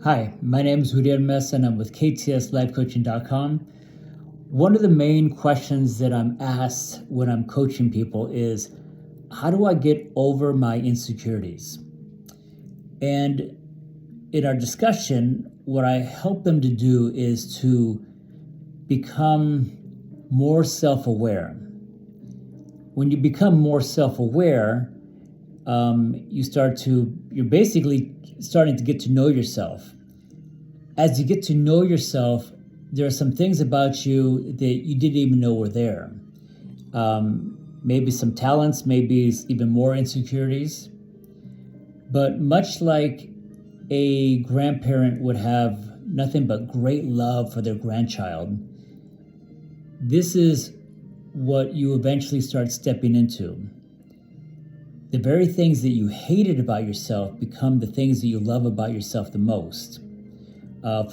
Hi, my name is Uriel Mess and I'm with KTSLifeCoaching.com. One of the main questions that I'm asked when I'm coaching people is, how do I get over my insecurities? And in our discussion, what I help them to do is to become more self-aware. When you become more self-aware, you're basically starting to get to know yourself. As you get to know yourself, there are some things about you that you didn't even know were there. Maybe some talents, maybe even more insecurities. But much like a grandparent would have nothing but great love for their grandchild, this is what you eventually start stepping into. The very things that you hated about yourself become the things that you love about yourself the most.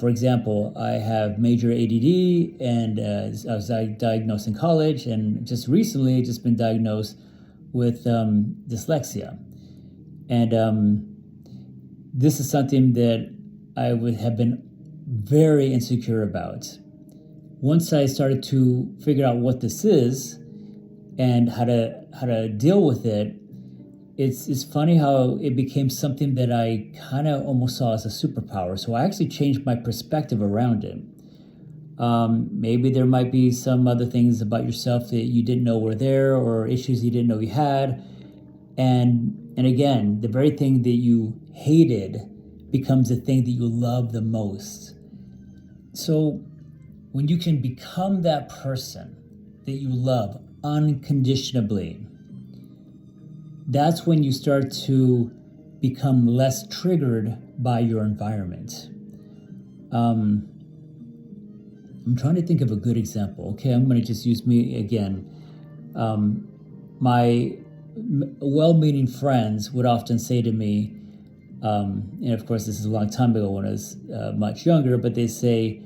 For example, I have major ADD, and I was diagnosed in college, and just recently just been diagnosed with dyslexia. And this is something that I would have been very insecure about. Once I started to figure out what this is and how to deal with it, it's funny how it became something that I kind of almost saw as a superpower. So I actually changed my perspective around it. Maybe there might be some other things about yourself that you didn't know were there, or issues you didn't know you had. And again, the very thing that you hated becomes the thing that you love the most. So when you can become that person that you love unconditionally, that's when you start to become less triggered by your environment. I'm trying to think of a good example. Okay, I'm going to just use me again. My well-meaning friends would often say to me, and of course this is a long time ago when I was much younger, but they say,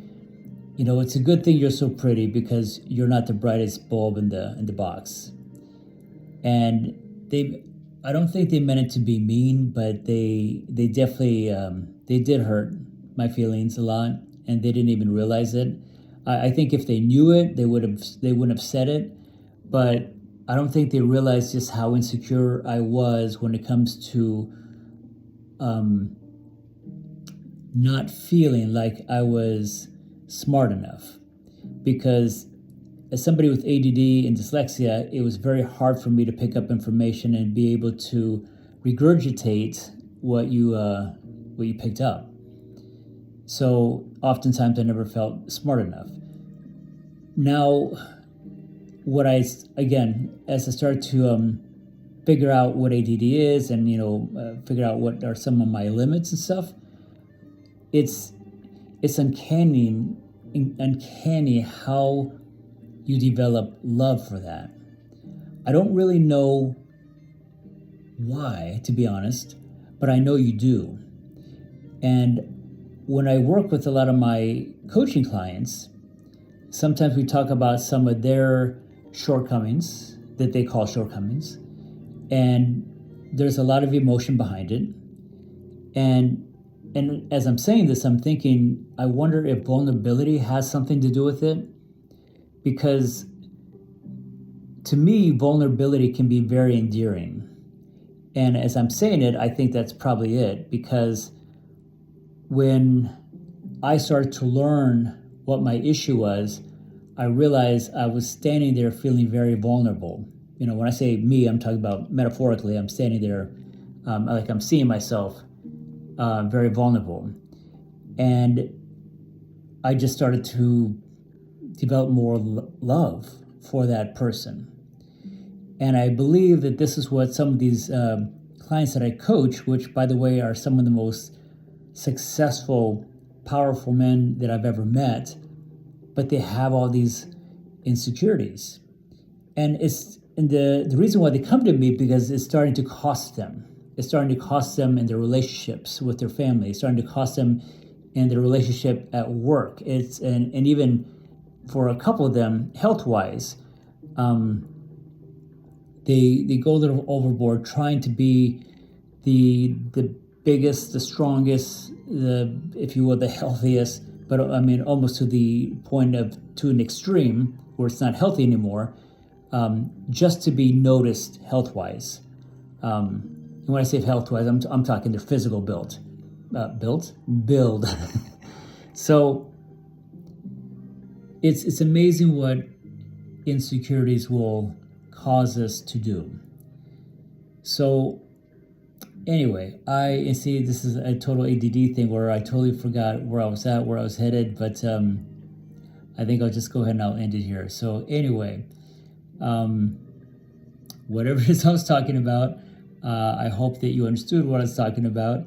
it's a good thing you're so pretty because you're not the brightest bulb in the box. And I don't think they meant it to be mean, but they definitely they did hurt my feelings a lot, and they didn't even realize it. I think if they knew it, they wouldn't have said it, but I don't think they realized just how insecure I was when it comes to not feeling like I was smart enough. Because as somebody with ADD and dyslexia, it was very hard for me to pick up information and be able to regurgitate what you picked up. So oftentimes I never felt smart enough. Now, as I started to figure out what ADD is and figure out what are some of my limits and stuff, it's uncanny how you develop love for that. I don't really know why, to be honest, but I know you do. And when I work with a lot of my coaching clients, sometimes we talk about some of their shortcomings that they call shortcomings, and there's a lot of emotion behind it. And as I'm saying this, I'm thinking, I wonder if vulnerability has something to do with it. Because to me, vulnerability can be very endearing. And as I'm saying it, I think that's probably it. Because when I started to learn what my issue was, I realized I was standing there feeling very vulnerable. When I say me, I'm talking about metaphorically. I'm standing there like I'm seeing myself very vulnerable. And I just started to develop more love for that person. And I believe that this is what some of these clients that I coach, which by the way are some of the most successful, powerful men that I've ever met, but they have all these insecurities. And the reason why they come to me, because it's starting to cost them. It's starting to cost them in their relationships with their family. It's starting to cost them in their relationship at work. And even for a couple of them, health-wise, they go a little overboard trying to be the biggest, the strongest, if you will, the healthiest, but I mean, almost to the point to an extreme where it's not healthy anymore, just to be noticed health-wise. And when I say health-wise, I'm talking their physical build. So it's amazing what insecurities will cause us to do. So anyway, I see this is a total ADD thing where I totally forgot where I was at, where I was headed, but I think I'll just go ahead and I'll end it here. So anyway, whatever it is I was talking about, I hope that you understood what I was talking about,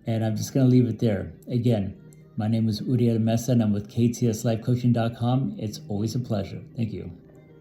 and I'm just going to leave it there. Again, my name is Uriel Mesa, and I'm with KTSLifeCoaching.com. It's always a pleasure. Thank you.